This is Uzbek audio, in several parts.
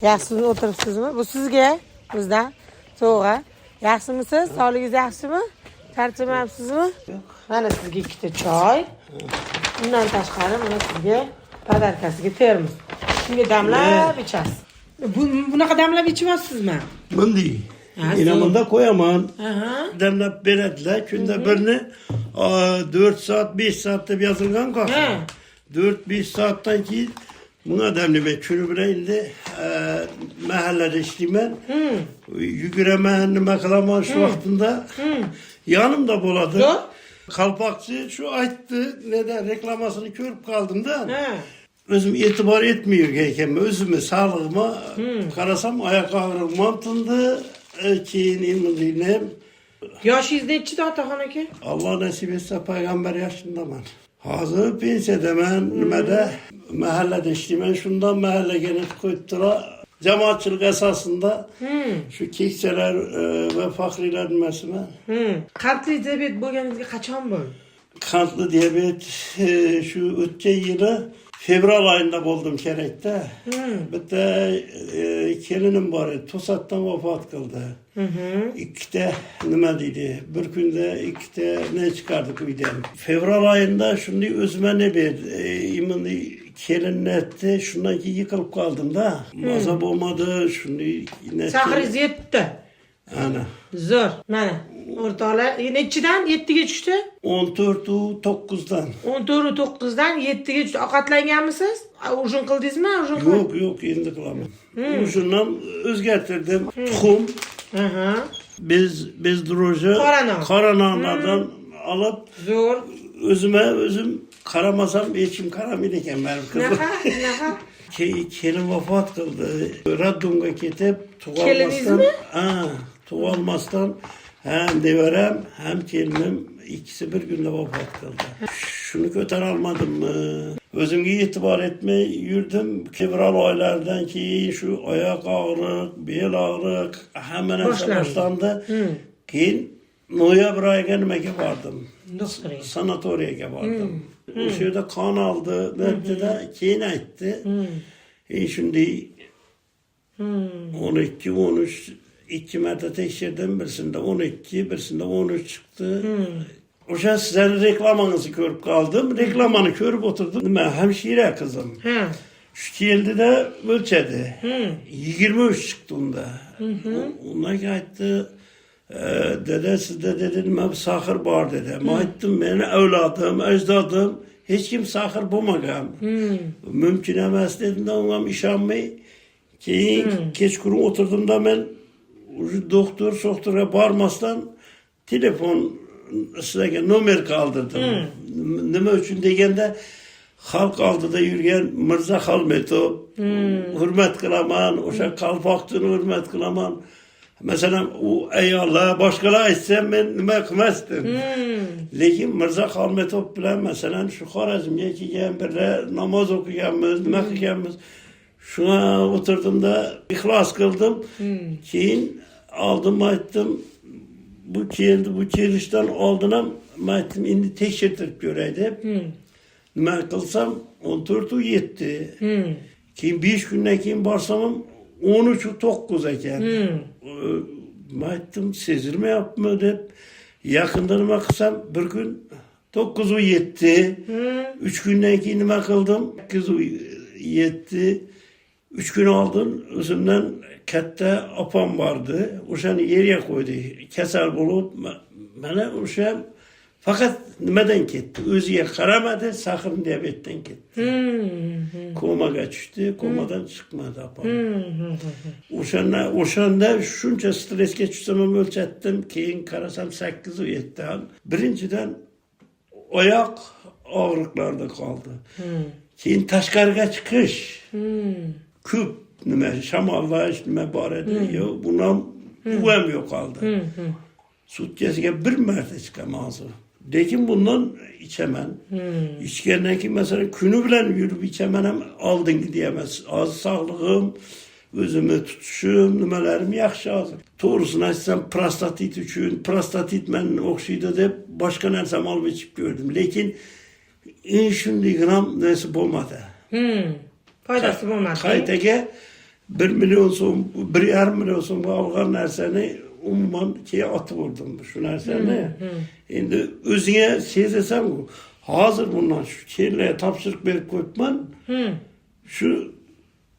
Yaxshimi o'tiribsizmi? Bu sizga, bizdan so'g'a. Yaxshimisiz? Sog'ligingiz yaxshimi? Charchamayapsizmi? Mana sizga ikkita choy. Undan tashqari mana sizga podarkasiga termos. Shunga damlab ichasiz. Bunaqa damlab ichmaysizmi? Bunday. İnamında koyaman. Demlep berediler. Künde birini 4 saat 5 saatte yazılgan kalkıyor. 4-5 saatten ki buna demleme çürü bireyinde mahallede işleymen. Yügüremen, meklaman şu vaktinde yanımda boladı. Kalpakçı şu ayttı. Neden reklamasını görüp kaldım da. Özüm itibar etmiyor geyken özümü sağlığıma karasam ayak ağrım mantındı. Keyin imdinem. Yaşınız neçi de Atahan aka? Allah nasip etse peygamber yaşındaman. Hazır pensiyede ben nimede mahallede işleymen şundan mahalle genet koyuttura cemaatçılık esasında şu kekçeler ve fakirler nimesine. Qandli diyabet bo'lganingizga qachon bo'ldi? Kantlı diyabet şu ötken yılı fevral ayında buldum kerekte. Bitte kelinim var. Tosat'tan vefat kıldı. İkide nime dedi. Bir günde ikide ne çıkardık uyden. Fevral ayında şunu özüme ne bir imini kelin etti. Şundan ki yıkılıp kaldım da. Mazap olmadı. Şunu ne? Sahriz yetti. Ana. Zor. Mana. O'rtoqlar, nechidan 7ga tushdi? 14-9'dan. 14-9dan 7ga tushdi. Ovqatlanganmisiz? Ujun qildingizmi? Yok endi qilaman. Ujundan o'zgartirdim. Tuxum. Biz droji qaranonlardan alıp zo'r. Özüm karamasam hech kim karamaydi ekan benim kızım. Naqa? Kelin vefat kıldı. Raddunga ketip Kelinizmi? tug'olmasdan hem deverem hem kelinim ikisi bir günde vefat kıldı. Şunu köter almadım mı? Özümge itibar etmeye yürüdüm. Fevral aylardan ki şu ayak ağrık, bel ağrık hemen başlandı. Keyin noyabr ayına nimege vardım. Sanatoriyaga vardım. O şeyde kan aldı. Belki de keyin aytdı. Şimdi 12-13 2 marta tekşirdim. Birisinde 12, birisinde 13 çıktı. Oşan sizlerin reklamanızı görüp kaldım. Reklamanı görüp oturdum. Ben hemşire kızım. Şu geldi de ölçedi. 23 çıktı onda. Ona geldi. Dede sizde dedim ben sakır var dedi. Maittim beni evladım, ecdadım. Hiç kim sakır bulmagam. Mümkün emez dedim de onam işanmayı. Ki geç kurum oturdum da ben doktora barmasdan telefon size nomer kaldırdım. Ne için degende halk aldı da yürüyen Mirza Halmetov hürmet kılaman, oşa kalpaktığını hürmet kılaman. Mesela o eyvallah başkalar etsem ben nime kımestim. Lakin Mirza Halmetov bilen mesela şu Xorazm'ye ki bir namaz okuyanımız, nime kıyanımız. Şuna oturdum da ihlas kıldım. Keyin aldım ayttim. Bu kelişten aldınam. Ayttim indi tekşirtirip göreydi. Nime kılsam 14'ü yetti. Keyin 5 günden keyin barsamım 13-9 eken. Ayttim sezirme yapma dep. Yakında nime kılsam bir gün 9'u yetti. 3 günden keyin nime kıldım 8'u yetti. 3 gün aldın, özümden katta apam vardı. Uşanı yere koydu. Keser bulup, bana uşam fakat nimeden gitti? Özüye karamadı, sakın diyabetten gitti. Komaga düştü, komadan çıkmadı apam. Uşanda şunca stres geçirsem ölçettim. Keyin karasam 8'i yetti. Birinciden ayak ağrıklarda kaldı. Keyin taşkarga çıkış. Küp nime şamallar nime barede yok buna kuvvet yok kaldı. Sutkesiga bir merte çıkamazdı. Lekin bundan içemen. İçkenden ki mesela günü bilen yürüp içemen hem aldın diyemez. Az sağlığım, özümü tutuşum, nimelerim yaxşı hazır. Doğrusunu açsam prostatit üçün, prostatit men okşuydu deyip başka nersem alıp içip gördüm. Lekin şimdi gram nasip olmadı. Faydası bo'lmadi. Qaytaga 1 milyon so'm, 1,5 milyon so'mga olgan narsani umuman atıp vurdum şu narsani. Endi o'zingga sezasan, hozir bundan şu kellarga topshiriq berib qo'yibman. Şu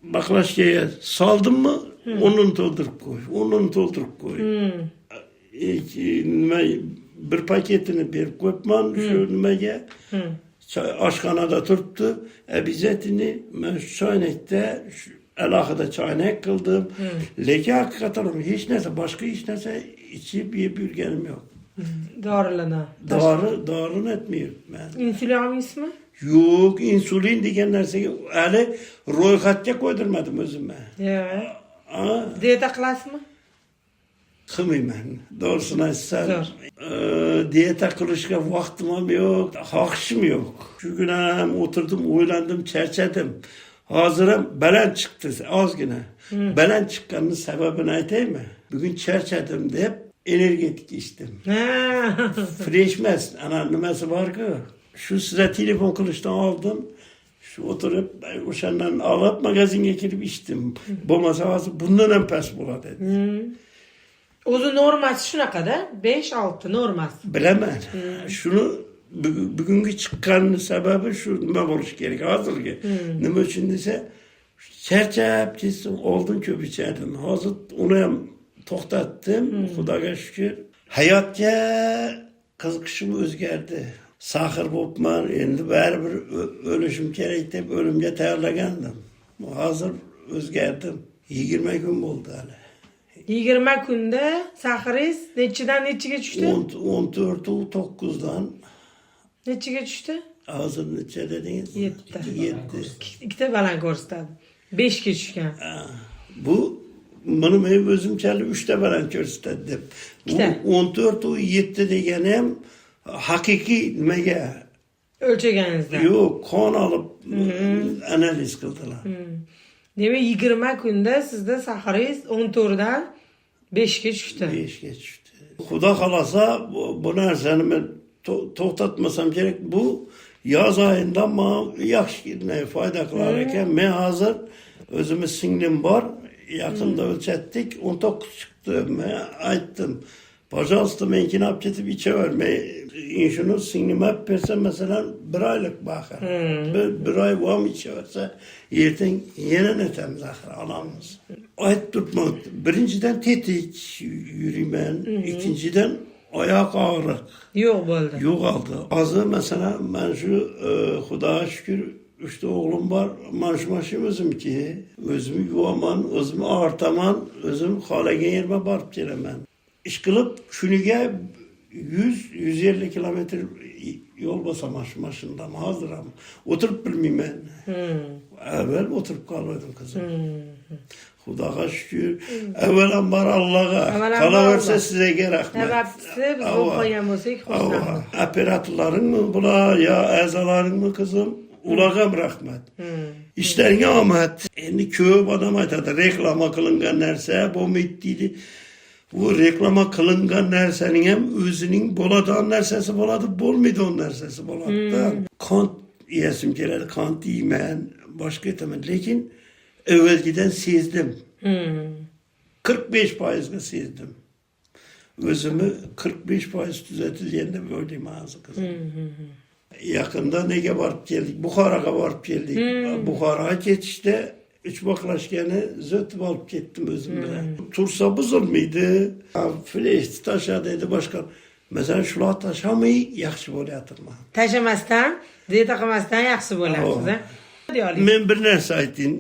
baklashkaga soldimmi, unini to'ldirib qo'y, unini to'ldirib qo'y. Nima bir paketini berib qo'yibman shu nimaga. Oshxonada turibdi. Обязательно men shu choynakda alohida choynak qildim. Lekin haqiqatan hech narsa, boshqa hech narsa ichib yeb yurganim yo'q. Dorini etmayapman. İnsülin almaysizmi? Yo'q, insulin degan narsaga hali ro'yxatga qo'ydirmadim o'zimni. Yo'q. Diyeta qilasizmi? Qilmayman. Doğrusunu aytsam, diyeta qilishga vaqtim ham yo'q, xohishim yo'q. Shu kuni ham o'tirdim, o'ylandim, charchadim. Hozir ham baland chiqdi, ozgina. Baland chiqqanning sababini aytaymi? Bugun charchadim deb energetik ichdim. Fresh emas, ana nimasi bor-ku. Shu sizga telefon qilishdan oldin shu o'tirib o'shandan olib magazinga kirib ichdim. Bo'lmasa hozir bundan ham past bo'ladi dedi. O'zi normasi shunaqada, 5-6 normasi. Bilaman. Shuni bugungi chiqqan sababi shu nima bo'lishi kerak hozirgi. Nima uchun desa, charchab ketdim, oldin ko'p ichardim. Hozir uni ham to'xtatdim, Xudoga shukr. Hayotga qiziqishim o'zgardi. Sahir bo'libman, endi baribir o'lishim kerak deb o'limga tayyorlagandim. Hozir o'zgardim. 20 kun bo'ldi hali. 20 kunda sahiringiz nechidan nechiga tushdi? 14-9dan. Nechiga tushdi? Hozir necha dedingiz? 7. Ikkita baland ko'rsatadi. 5 ga tushgan. Bu men o'zimchalik 3 ta baland ko'rsatadi deb. 14-7 degani ham haqiqiy nimaga o'lchaganingizda? Yo'q, qon olib analiz qildilar. Demak 20 kunda sizda sahiringiz 14dan 5 ga tushdi. 5 ga tushdi. Xudo xolasa bu narsani men to'xtatmasam kerak. Bu yoz oyidan yaxshi foyda qilar ekan. Men hozir o'zimiz singlim bor, yaqinda o'lchatdik, 19 chiqdi. Men aytdim, "Пожалуйста, menkini olib ketib ichavermay. Shuni singlim olib bersa, masalan, 1 oylik bakır. Bir oy vam ichaversa, ertang yana netamiz axir olamiz." Aytib turibman, birinchidan tetik yuriyman, ikkinchidan oyoq og'riq. Yo'q bo'ldi. Yo'qoldi. Hozir masalan, men shu Xudoga shukr 3 ta o'g'lim bor. Men shu mashina o'zimki, o'zim yuvaman, o'zim ortaman, o'zim xohlagan yerga borib kelaman. Ish qilib, kuniga 100-150 kilometr yo'l bosaman shu mashinada hozir ham. O'tirib bilmayman. Avval o'tirib qoldim qizim. Xudoga shukr. Avvalambor Allohga, qolaversa sizga rahmat. Sababchisi biz bo'lib qolgan bo'lsak, xursandman. Operatorlaringmi bular yo a'zolaringmi qizim? Ularga ham rahmat. Ishlaringga omad. Endi ko'p odam aytadi, reklama qilingan narsa bo'lmaydi deydi. Bu reklama qilingan narsaning ham o'zining bo'ladigan narsasi bo'ladi, bo'lmaydigan narsasi bo'ladi. Qon yesim keladi, qon yeyman, boshqa aytaman, lekin avvalgidan sezdim. 45% ga sezdim. O'zimni 45% tuzatilgan deb o'ylayman hozir qizim. Yaqinda nega borib keldik? Buxoroga borib keldik. Buxoroga ketishda 3 baklashkani zotib olib ketdim o'zim bilan. Tursa buzilmaydi. Flesh tashadi edi boshqa. Masalan, shular tashamay yaxshi bo'layapman. Tashamasdan, diyeta qilmasdan yaxshi bo'lyapsiz, ha? Men bir narsa aytayım.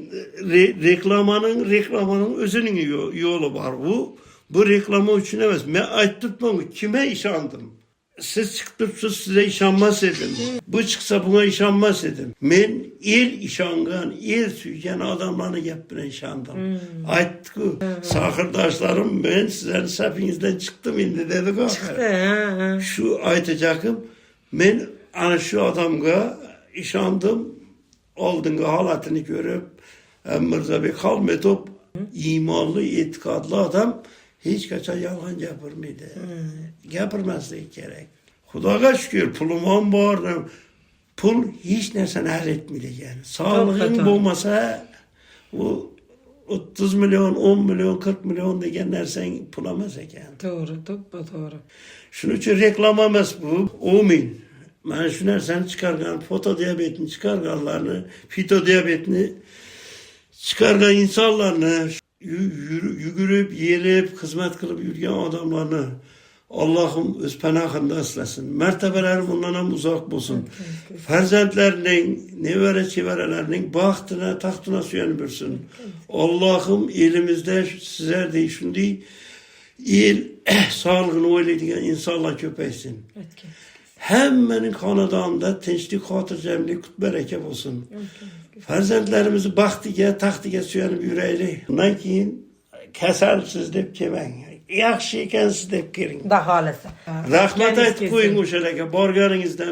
Reklamaning o'zining yo'li bor. Bu reklama uchun emas. Men aytibman, kime ishondim? Siz chiqib turibsiz, sizga ishonmas edim. Bu chiqsa bunga ishonmas edim. Men el ishongan, el suygan odamlarning gapiga ishondim. Aytdi-ku, sohirdoshlarim, men sizlarning safingizdan chiqdim endi dedi-ku. Shu aytajakim, men ana shu odamga ishondim. Oldingi holatini ko'rib, Mirzabek Xolmetov iymonli, e'tiqodli odam hech qachon yolg'on gapirmaydi. Gapirmasligi kerak. Xudoga shukr, pulim ham bor. Pul hech narsani hal etmaydi ekan. Sog'lig'ing bo'lmasa, u 30 milyon, 10 milyon, 40 milyon degan narsang pul emas ekan. To'g'ri, to'g'ri. Shuning uchun reklama emas bu. O'min. Mana shu narsani chiqargan, fotodiabetni chiqarganlarni, fitodiabetni chiqargan insonlarni, yugurib, yelib, xizmat qilib yurgan odamlarni Allohim o'z panohida asrasin. Martabalari bundan ham uzoq bo'lsin. Farzandlarining, nevara chevaralarining baxtına, taxtına suyanib yursin. Allohim elimizda sizlardek shunday el sog'lig'ini o'ylaydigan insonlar ko'paysin. Hammaning xonadonida tinchlik, xotirjamlik, qut-baraka bo'lsin. Farzandlarimizni baxtiga, taxtiga suyanib yuraylik. Undan keyin kasalsiz deb kelmang. Yaxshi ekansiz deb keling. Xudo xolasa. Rahmat aytib qo'ying o'shalarga borganingizdan